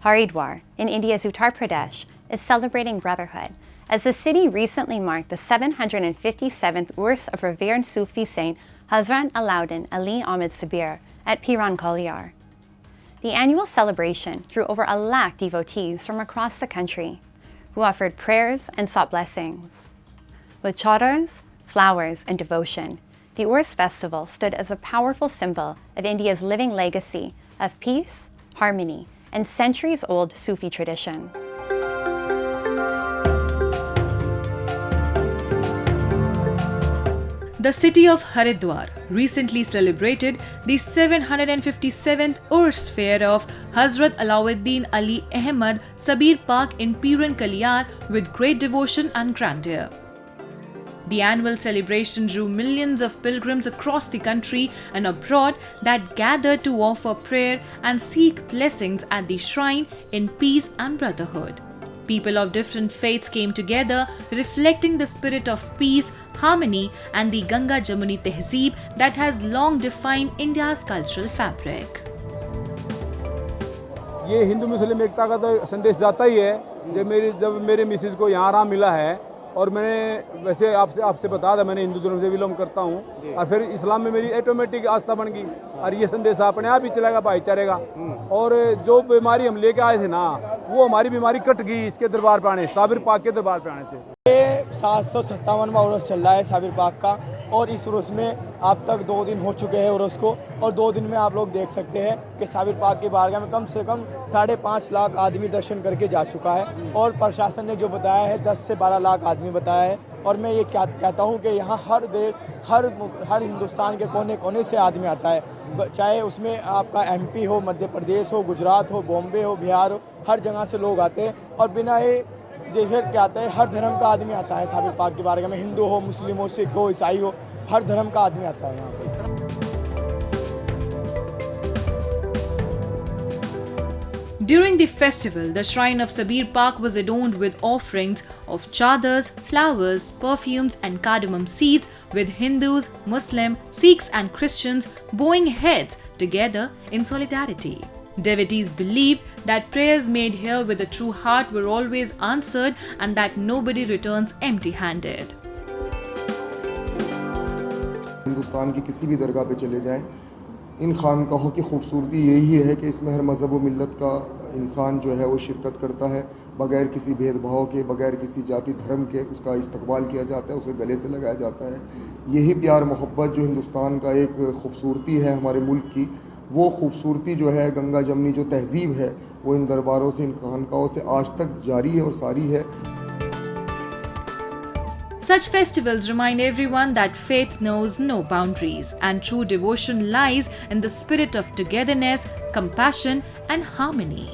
Haridwar, in India's Uttar Pradesh, is celebrating brotherhood, as the city recently marked the 757th Urs of revered Sufi saint Hazrat Alauddin Ali Ahmad Sabir at Piran Kalyar. The annual celebration drew over 1 lakh devotees from across the country, who offered prayers and sought blessings. With chadars, flowers, and devotion, the Urs festival stood as a powerful symbol of India's living legacy of peace, harmony, and centuries-old Sufi tradition. The city of Haridwar recently celebrated the 757th Urs fair of Hazrat Alauddin Ali Ahmad Sabir Pak in Piran Kalyar with great devotion and grandeur. The annual celebration drew millions of pilgrims across the country and abroad that gathered to offer prayer and seek blessings at the shrine in peace and brotherhood. People of different faiths came together, reflecting the spirit of peace, harmony, and the Ganga Jamuni Tehzeeb that has long defined India's cultural fabric. ये हिंदू मुस्लिम एकता का तो संदेश जाता ही है। जब मेरे Mrs को यहाँ आराम मिला है और मैंने वैसे आपसे बता था, मैंने हिंदू धर्म से बिलोंग करता हूँ और फिर इस्लाम में मेरी ऑटोमेटिक आस्था बन गई और ये संदेश अपने आप ही चलेगा, भाईचारे का। और जो बीमारी हम लेके आए थे ना, वो हमारी बीमारी कट गई इसके दरबार पे आने, साबिर पाक के दरबार पे आने से। ये 757वां उर्स चल रहा है साबिर पाक का, और इस उर्स में अब तक 2 दिन हो चुके हैं उर्स को, और 2 दिन में आप लोग देख सकते हैं कि साबिर पाक की बारगाह में कम से कम 5.5 लाख आदमी दर्शन करके जा चुका है, और प्रशासन ने जो बताया है 10 से 12 लाख आदमी बताया है। और मैं ये कहता हूँ कि यहाँ हर हिंदुस्तान के कोने कोने से आदमी आता है, चाहे उसमें आपका MP हो, मध्य प्रदेश हो, गुजरात हो, बॉम्बे हो, बिहार हो, हर जगह से लोग आते हैं। और बिना ये देखे क्या आता है, हर धर्म का आदमी आता है साबिर पाक की बारगाह में, हिंदू हो, मुस्लिम हो, सिख हो, ईसाई हो, हर धर्म का आदमी आता है यहाँ पर। During the festival, the shrine of Sabir Pak was adorned with offerings of chadars, flowers, perfumes, and cardamom seeds, with Hindus, Muslims, Sikhs, and Christians bowing heads together in solidarity. Devotees believed that prayers made here with a true heart were always answered and that nobody returns empty-handed. Hindustan की किसी भी दरगाह पे चले जाएं, इन खानकाहों की खूबसूरती यही है कि इसमें हर मज़हब व मिल्लत का इंसान जो है वो शिरकत करता है, बग़ैर किसी भेदभाव के, बग़ैर किसी जाति धर्म के उसका इस्तकबाल किया जाता है, उसे गले से लगाया जाता है। यही प्यार मोहब्बत जो हिंदुस्तान का एक खूबसूरती है हमारे मुल्क की, वो खूबसूरती जो है गंगा जमनी जो तहज़ीब है, वो इन दरबारों से, इन खानकाहों से आज तक जारी है और सारी है। Such festivals remind everyone that faith knows no boundaries and true devotion lies in the spirit of togetherness, compassion, and harmony.